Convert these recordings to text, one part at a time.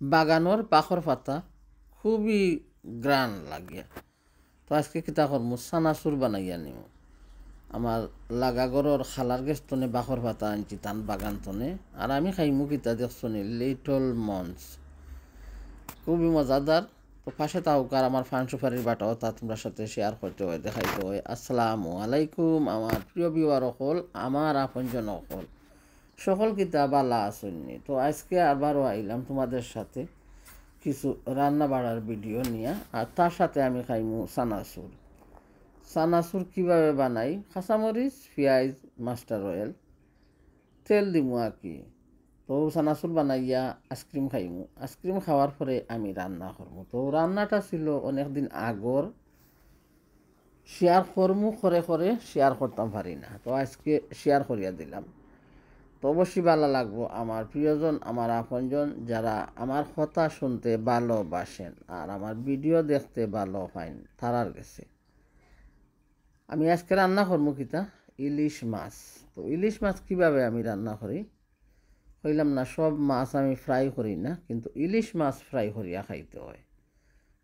বাগানোর পাখর পাতা খুবই গ্রান লাগে। তো আজকে কিতা করমু সানাসুর বানাইয়া নিমু। আমার লাগাগরর খালার গেস্তনে বাখর পাতা আনছি তান বাগান তনে, আর আমি খাইমু কিতা দেখছনি লিটল মন্স, খুবই মজাদার। তো পাশে তাহকার আমার ফান সুপারির বাটাও তা তোমরা সাথে শেয়ার করতে হয়, দেখাইতে হয়। আসসালামু আলাইকুম আমার প্রিয় বিওয়ার হল, আমার আপনজন হল, সকল কিতা বালা আসুননি। তো আজকে আবারও আইলাম তোমাদের সাথে কিছু রান্না বাড়ার ভিডিও নিয়ে, আর তার সাথে আমি খাইমু সানাসুর। সানাসুর কিভাবে বানাই, কাঁচামরিচ, পেঁয়াজ, মাস্টার অয়েল, তেল দিমু আর কি। তো সানাসুর বানাইয়া আইসক্রিম খাইমু। আইসক্রিম খাওয়ার পরে আমি রান্না করবো। তো রান্নাটা ছিল অনেক দিন আগর, শেয়ার করমু করে করে শেয়ার করতাম পারি না, তো আজকে শেয়ার করিয়া দিলাম। তো অবশ্যই ভালো লাগবো আমার প্রিয়জন, আমার আপনজন যারা আমার কথা শুনতে ভালোবাসেন আর আমার ভিডিও দেখতে ভালো পাইন তারার গেছে। আমি আজকে রান্না করবো কিতা, ইলিশ মাছ। তো ইলিশ মাছ কিভাবে আমি রান্না করি কইলাম না, সব মাছ আমি ফ্রাই করি না, কিন্তু ইলিশ মাছ ফ্রাই করিয়া খাইতে হয়।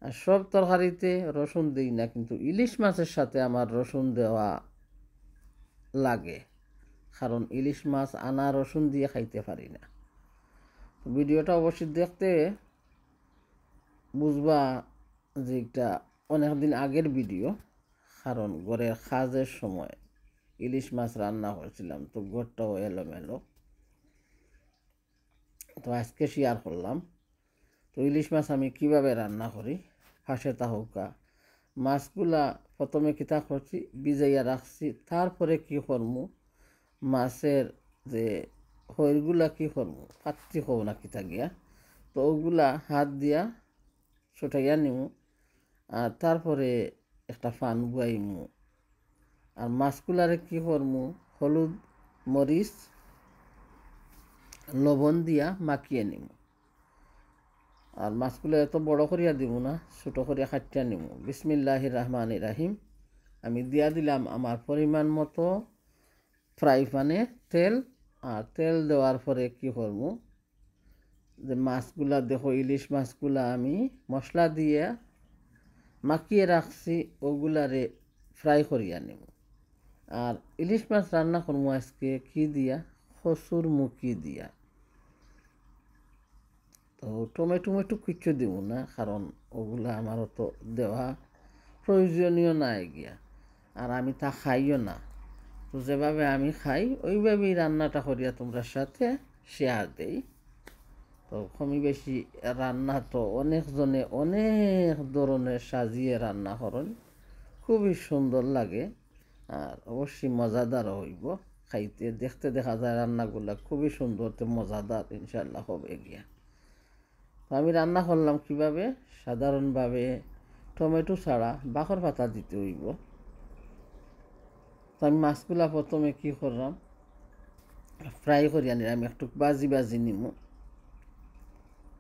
আর সব তরকারিতে রসুন দিই না, কিন্তু ইলিশ মাছের সাথে আমার রসুন দেওয়া লাগে, কারণ ইলিশ মাছ আনা রসুন দিয়ে খাইতে পারি না। তো ভিডিওটা অবশ্যই দেখতে বুঝবা যে এটা অনেক দিন আগের ভিডিও, কারণ ঘরের কাজের সময় ইলিশ মাছ রান্না করেছিলাম, তো ঘরটাও এলোমেলো। তো আজকে শেয়ার করলাম। তো ইলিশ মাছ আমি কিভাবে রান্না করি ফাঁসে তাহকা। মাছগুলা প্রথমে কিতা করছি, ভিজাইয়া রাখছি, তারপরে কি করমু মাছের যে হইরগুলা কি করমু পাত্রি হব না কিতা গিয়া, তো ওগুলা হাত দিয়া ছুটাইয়া নিমু, আর তারপরে একটা ফান বুয়াইমু। আর মাছগুলারে কি করমু হলুদ, মরিচ, লবণ দিয়া মাখিয়ে নিমু। আর মাছগুলো এত বড় করিয়া দিব না, ছোটো করিয়া কাটিয়া নিমু। বিসমিল্লাহির রহমানির রাহিম। আমি দিয়া দিলাম আমার পরিমাণ মতো ফ্রাই প্যানে তেল। আর তেল দেওয়ার পরে কি করবো, যে মাছগুলা দেখো ইলিশ মাছগুলা আমি মশলা দিয়ে মাখিয়ে রাখছি, ওগুলারে ফ্রাই করিয়া নিব। আর ইলিশ মাছ রান্না করবো আজকে কি দিয়া, কচুর মুখি দিয়া। তো টমেটো কিচ্ছু দিব না, কারণ ওগুলা আমারও তো দেওয়া প্রয়োজনীয় নাই গিয়া, আর আমি তা খাইও না। তো যেভাবে আমি খাই ওইভাবেই রান্নাটা করিয়া তোমরা সাথে শেয়ার দেই। তো কমই বেশি রান্না তো অনেকজনে অনেক ধরনের সাজিয়ে রান্না করেন, খুবই সুন্দর লাগে, আর অবশ্যই মজাদারও হইব খাইতে। দেখতে দেখা যায় রান্নাগুলা খুবই সুন্দর, তো মজাদার ইনশাল্লাহ হবে গিয়া। তো আমি রান্না করলাম কিভাবে, সাধারণভাবে টমেটো ছাড়া বাখর পাতা দিতে হইব। তো আমি মাছগুলা প্রথমে কি করলাম, ফ্রাই করিয়া নিলাম, একটু বাজি নিমু।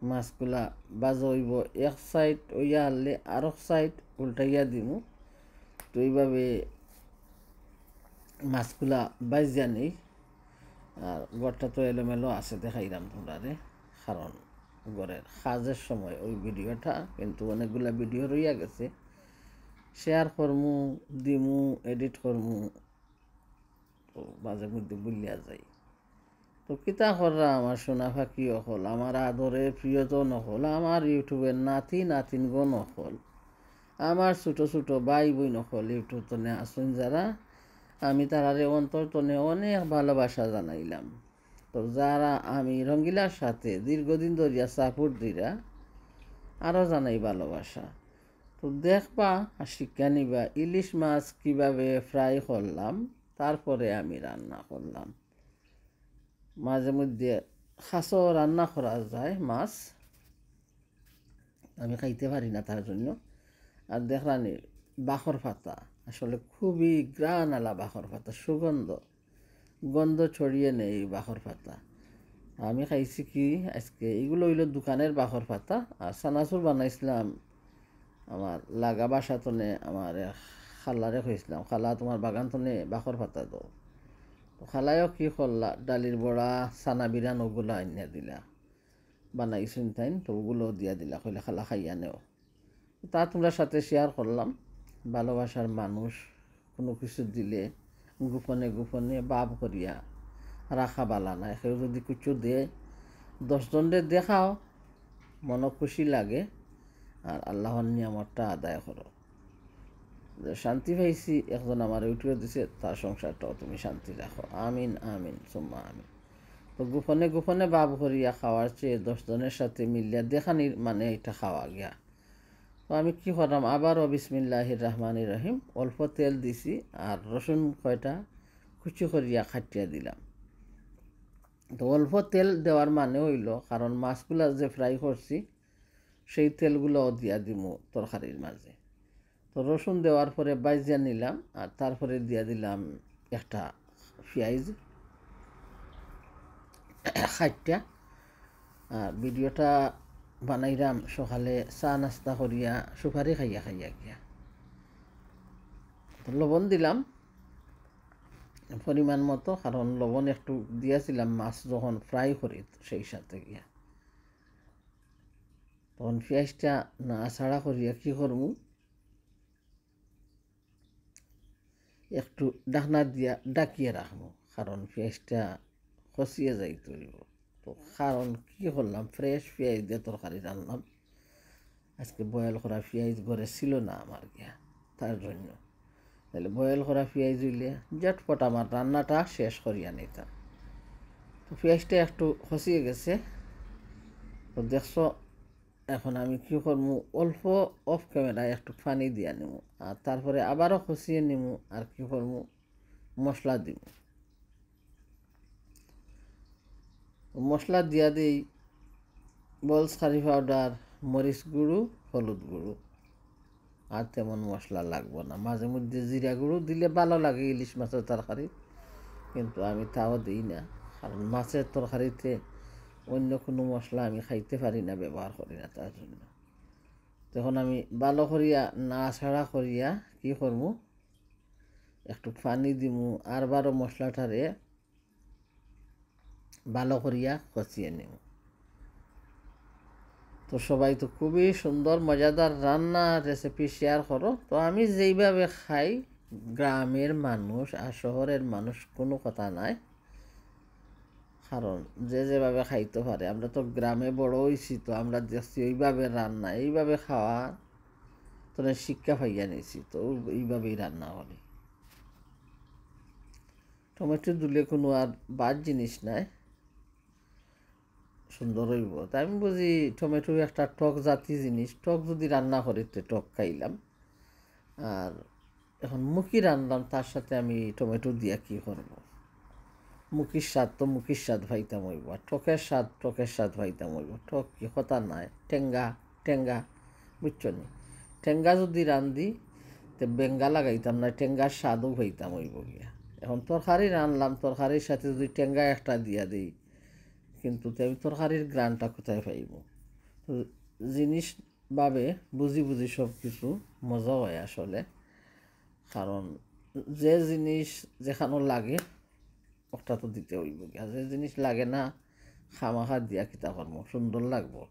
মাছগুলা বাজা হইব, এক সাইড হইয়া আনলে আর এক সাইড উল্টাইয়া দিমু। তো এইভাবে মাছগুলা বাজিয়া নেই। আর ঘরটা তো এলোমেলো আছে, দেখাইলাম তোমরা রে, কারণ ঘরের কাজের সময় ওই ভিডিওটা, কিন্তু অনেকগুলা ভিডিও রইয়া গেছে, শেয়ার করমু, দিমু, এডিট করমু, তো মাঝে মধ্যে ভুলিয়া যাই। তো কিতা কররা আমার সোনা ফাঁকি অকল, আমার আদরের প্রিয়জন অকল, আমার ইউটিউবের নাতি নাতিনগণ অকল, আমার ছোটো ছোটো ভাই বোন অকল ইউটিউব তনে আসুন যারা, আমি তারারে অন্তর তনে অনেক ভালোবাসা জানাইলাম। তো যারা আমি রঙ্গিলার সাথে দীর্ঘদিন ধরিয়া সাপোর্ট দিরা, আরও জানাই ভালোবাসা। তো দেখবা আর শিক্ষা নিবা ইলিশ মাছ কীভাবে ফ্রাই করলাম, তারপরে আমি রান্না করলাম। মাঝে মধ্যে খাসও রান্না করা যায় মাছ, আমি খাইতে পারি না তার জন্য। আর দেখলানি বাখর পাতা, আসলে খুবই গ্রান আলা বাখর পাতা, সুগন্ধ গন্ধ ছড়িয়ে নেই এই বাখর পাতা। আমি খাইছি কি আজকে, এগুলো হইলো দোকানের বাখর পাতা। আর সানাসুর বানাইছিলাম আমার লাগা বাসা তনে, আমার খালারে খাইছিলাম, খালা তোমার বাগান তনে বাখর পাতা দাও। তো খালায়ও কি করলা, ডালির বড়া, সানা বিরান ওগুলো আনিয়া দিলা। বানাইছেন তাই, তো ওগুলো দিয়া দিলা, কইলে খালা খাইয়া নেও। তা তোমরা সাথে শেয়ার করলাম। ভালোবাসার মানুষ কোনো কিছু দিলে গোপনে গোপনে বাপ করিয়া রাখা বালা নাই। কেউ যদি কিছু দে 10 জনরে দেখাও, মনে খুশি লাগে, আর আল্লাহর নিয়ামতটা আদায় করো। শান্তি পাইছি, একজন আমার ইউটিউবে দিছে, তার সংসারটাও তুমি শান্তি রাখো। আমিন আমিন সুম্মা আমিন। তো গোপনে গোপনে বাপ করিয়া খাওয়ার চেয়ে 10 জনের সাথে মিলিয়া দেখানির মানে এটা খাওয়া গিয়া। তো আমি কি করলাম, আবারও বিসমিল্লাহির রহমানির রহিম অল্প তেল দিছি, আর রসুন কয়টা কুচি করিয়া খাটিয়া দিলাম। তো অল্প তেল দেওয়ার মানে হইল, কারণ মাছগুলা যে ফ্রাই করছি সেই তেলগুলোও দিয়া দিমু তরকারির মাঝে। তো রসুন দেওয়ার পরে বাইজিয়া নিলাম, আর তারপরে দিয়া দিলাম একটা পেঁয়াজ খাইটা। আর ভিডিওটা বানাইলাম সকালে চা নাস্তা করিয়া সুপারি খাইয়া খাইয়া গিয়া। তো লবণ দিলাম পরিমাণ মতো, কারণ লবণ একটু দিয়েছিলাম মাছ যখন ফ্রাই করি সেই সাথে গিয়া। তখন পেঁয়াজটা নাড়াচাড়া করিয়া কী করবো, একটু ঢাকনা দিয়া ডাকিয়ে রাখবো, কারণ পেঁয়াজটা খসিয়ে যাইতে হইব। তো কারণ কী করলাম, ফ্রেশ পেঁয়াজ দিয়ে তরকারি রান্নাম। আজকে বয়েল করা পেঁয়াজ ঘরে ছিল না আমার গিয়া, তার জন্য। তাহলে বয়েল করা পেঁয়াজ হইলে ঝটপট আমার রান্নাটা শেষ করিয়া নিতাম। তো পেঁয়াজটা একটু খসিয়ে গেছে। তো দেখছো, এখন আমি কী করবো, অল্প অফ ক্যামেরায় একটু পানি দিয়া নিব, আর তারপরে আবারও খসিয়ে নিব, আর কী করবো, মশলা দিব। মশলা দিয়া দিই বলস কারি পাউডার, মরিচ গুঁড়ো, হলুদ গুঁড়ো, আর তেমন মশলা লাগবো না। মাঝে মধ্যে জিরা গুঁড়ো দিলে ভালো লাগে ইলিশ মাছের তরকারি, কিন্তু আমি তাও দিই না, কারণ মাছের তরকারিতে অন্য কোনো মশলা আমি খাইতে পারি না, ব্যবহার করি না, তার জন্য। তখন আমি ভালো করিয়া নাড়াচাড়া করিয়া কী করবো, একটু পানি দিমু, আর বারো মশলাটারে ভালো করিয়া কষিয়ে নিব। তো সবাই তো খুবই সুন্দর মজাদার রান্না রেসিপি শেয়ার করো। তো আমি যেইভাবে খাই, গ্রামের মানুষ আর শহরের মানুষ কোনো কথা নাই, কারণ যে যেভাবে খাইতে পারে। আমরা তো গ্রামে বড় হয়েছি, তো আমরা দেখছি ওইভাবে রান্না, এইভাবে খাওয়া তো শিক্ষা পাইয়া নিয়েছি, তো এইভাবেই রান্না করি। টমেটো দিলে কোনো আর বাদ জিনিস নাই, সুন্দর হইব। তাই আমি বুঝি টমেটো একটা টক জাতীয় জিনিস, টক যদি রান্না করি তো টক খাইলাম। আর এখন মুখি রান্নাম, তার সাথে আমি টমেটো দিয়া কী করব, মুখির স্বাদ তো মুখির স্বাদ ভাইতাম হইব, আর টকের স্বাদ টকের স্বাদ ভাইতাম হইব। টক কি কথা নাই, টেঙ্গা টেঙ্গা, বুঝছো নি? টেঙ্গা যদি রান্ধি তো বেঙ্গা লাগাইতাম না, টেঙ্গার স্বাদও ভাইতাম হইব গিয়া। এখন তরকারি রানলাম, তরকারির সাথে যদি টেঙ্গা একটা দিয়া দিই, কিন্তু আমি তরকারির গ্রানটা কোথায় পাইব? তো জিনিসভাবে বুঝি বুঝি সব কিছু মজা হয় আসলে, কারণ যে জিনিস যেখানে লাগে ওটা তো দিতে হইব গিয়া, যে জিনিস লাগে না খামাখা দিয়া কিতা করবো, সুন্দর লাগবো,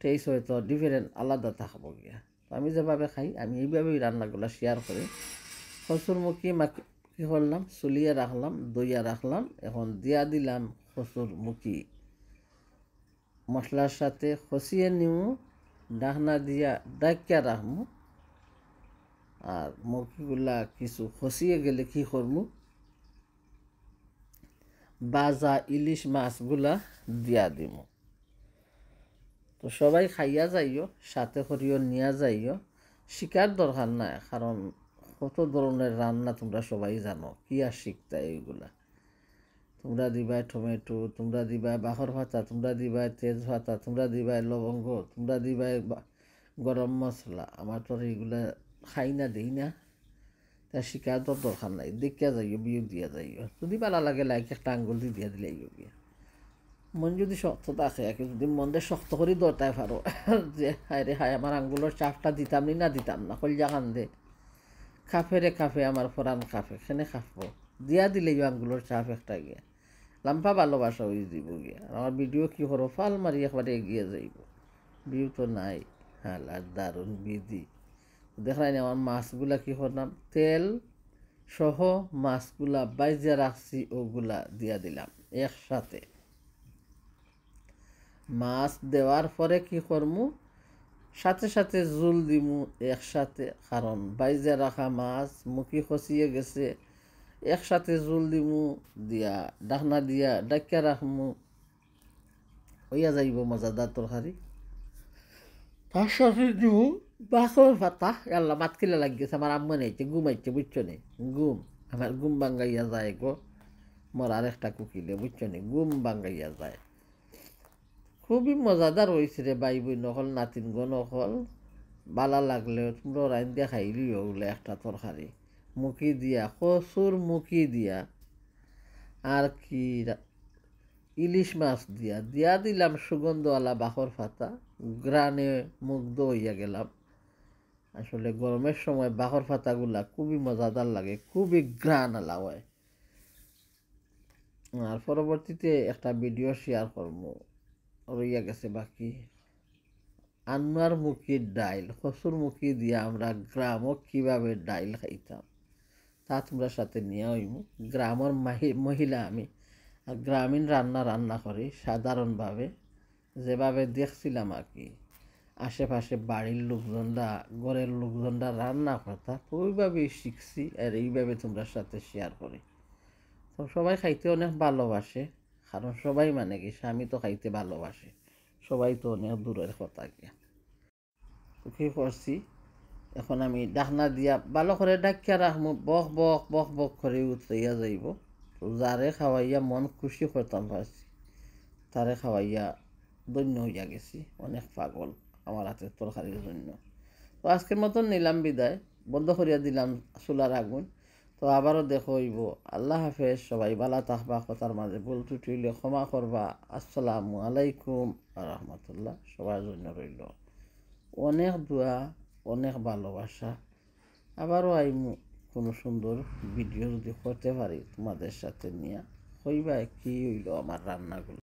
টেস্ট হয়তো ডিফারেন্ট আলাদা থাকবো গিয়া। তো আমি যেভাবে খাই আমি এইভাবেই রান্নাগুলো শেয়ার করি। কচুরমুখী মাখি কী করলাম, চুলিয়ে রাখলাম, দইয়া রাখলাম, এখন দিয়া দিলাম কচুরমুখী মশলার সাথে খসিয়ে নিমু, ঢাকনা দিয়া ডাকিয়া রাখবো। আর মুরগিগুলা কিছু খসিয়ে গেলে কী করবো, বাজা ইলিশ মাছগুলা দিয়া দিব। তো সবাই খাইয়া যাইও, সাথে করিও নিয়ে যাইও, শিকার দরকার নাই, কারণ কত ধরনের রান্না তোমরা সবাই জানো, কি আর শিখতে এইগুলা। তোমরা দিবাই টমেটো, তোমরা দিবাই বাখর ভাতা, তোমরা দিবাই তেজপাতা, তোমরা দিবাই লবঙ্গ, তোমরা দিবাই গরম মশলা। আমার তো এইগুলা খাই না, দিই না, তা শিকার তো দরকার নাই, দেখিয়া যাইও, বিয়োগ দিয়া যাইও। যদি ভালো লাগে লাইক একটা আঙ্গুল দিয়া দিলে গিয়া। মন যদি শক্ত থাকে, যদি মনটা শক্ত করে দরতায় পারো যে হায় রে হায়, আমার আঙ্গুলের চাপটা দিতাম নি, না দিতাম না, কলজা কান্দে, কাফে রে কাফে, আমার ফরান কাফে, সেনে কাফবো, দিয়া দিলে আঙ্গুলের চাপ একটা গিয়া। লাম্পা ভালোবাসা হয়ে যাব গিয়া। আমার ভিডিও কি করো ফাল মারি একবারে এগিয়ে যাইব। ভিউ তো নাই, হ্যাঁ দারুণ বিধি। দেখাই না আমার মাছগুলা কি করলাম, তেল সহ মাছগুলা বাইজা রাখছি ওগুলা দিয়া দিলাম একসাথে। মাছ দেওয়ার পরে কি করমু, সাথে সাথে জুল দিমু একসাথে, কারণ বাইজা রাখা মাছ মুখি খসিয়ে গেছে। একসাথে জুল দিমু, দিয়া ডাকনা দিয়া ডাকিয়া রাখমু, হইয়া যাইব মজাদার তরকারি। তার সাথে দিব বাঁকর পাতা। আল্লাহ মাত কিলা লাগিয়েছে, আমার আম্মা নেইছে ঘুমাইছে, বুঝছো নি, ঘুম আমার ঘুম বাঙ্গাইয়া যায় গো, মোর আর একটা কুকিলে, বুঝছো নি, ঘুম বাঙ্গাইয়া যায়। খুবই মজাদার হয়েছে রে ভাই বোন নকল, নাতিন গো নকল। বালা লাগলে তোমরা রাইন দিয়া খাইলি ওগুলো একটা তরকারি মুখি দিয়া, কচুর মুখি দিয়া, আর কি ইলিশ মাছ দিয়া দিয়া দিলাম সুগন্ধওয়ালা বাঁকর পাতা। গ্রানে মুগ্ধ হইয়া গেলাম। আসলে গরমের সময় বাঁকর পাতাগুলা খুবই মজাদার লাগে, খুবই গ্রান আলা হয়। আর পরবর্তীতে একটা ভিডিও শেয়ার করবো, রইয়া গেছে বাকি। আন্নার মুখির ডাইল, কচুর মুখি দিয়া আমরা গ্রামও কীভাবে ডাইল খাইতাম তা তোমরা সাথে নিয়ে হইব। গ্রামের মহিলা আমি, আর গ্রামীণ রান্না করি সাধারণভাবে, যেভাবে দেখছিলাম আর কি আশেপাশে বাড়ির লোকজনরা, ঘরের লোকজনরা রান্না করতা, তো ওইভাবেই শিখছি আর এইভাবে তোমরা সাথে শেয়ার করি। তো সবাই খাইতে অনেক ভালোবাসে, কারণ সবাই মানে কি স্বামী তো খাইতে ভালোবাসে, সবাই তো অনেক দূরের কথা গিয়া। তো কী করছি, এখন আমি ডাকনা দিয়া ভালো করে ডাকিয়া রাখবো, বক বক বক বক করে উতরাইয়া যাইব। তো যারে খাওয়াইয়া মন খুশি করতাম পারছি, তারে খাওয়াইয়া ধন্য হইয়া গেছি, অনেক পাগল আমার হাতের তরকারির জন্য। তো আজকের মতন নিলাম বিদায়, বন্ধ করিয়া দিলাম চুলার আগুন। তো আবারও দেখো হইব। আল্লাহ হাফেজ, সবাই ভালো থাকবা, কথার মাঝে ভুল ত্রুটি হইলে ক্ষমা করবা। আসসালামু আলাইকুম রহমতুল্লাহ। সবার জন্য রইল অনেক দোয়া, অনেক ভালোবাসা। আবারও আইমু কোনো সুন্দর ভিডিও যদি করতে পারি তোমাদের সাথে নিয়ে, হইবা কি হইল আমার রান্নাগুলো।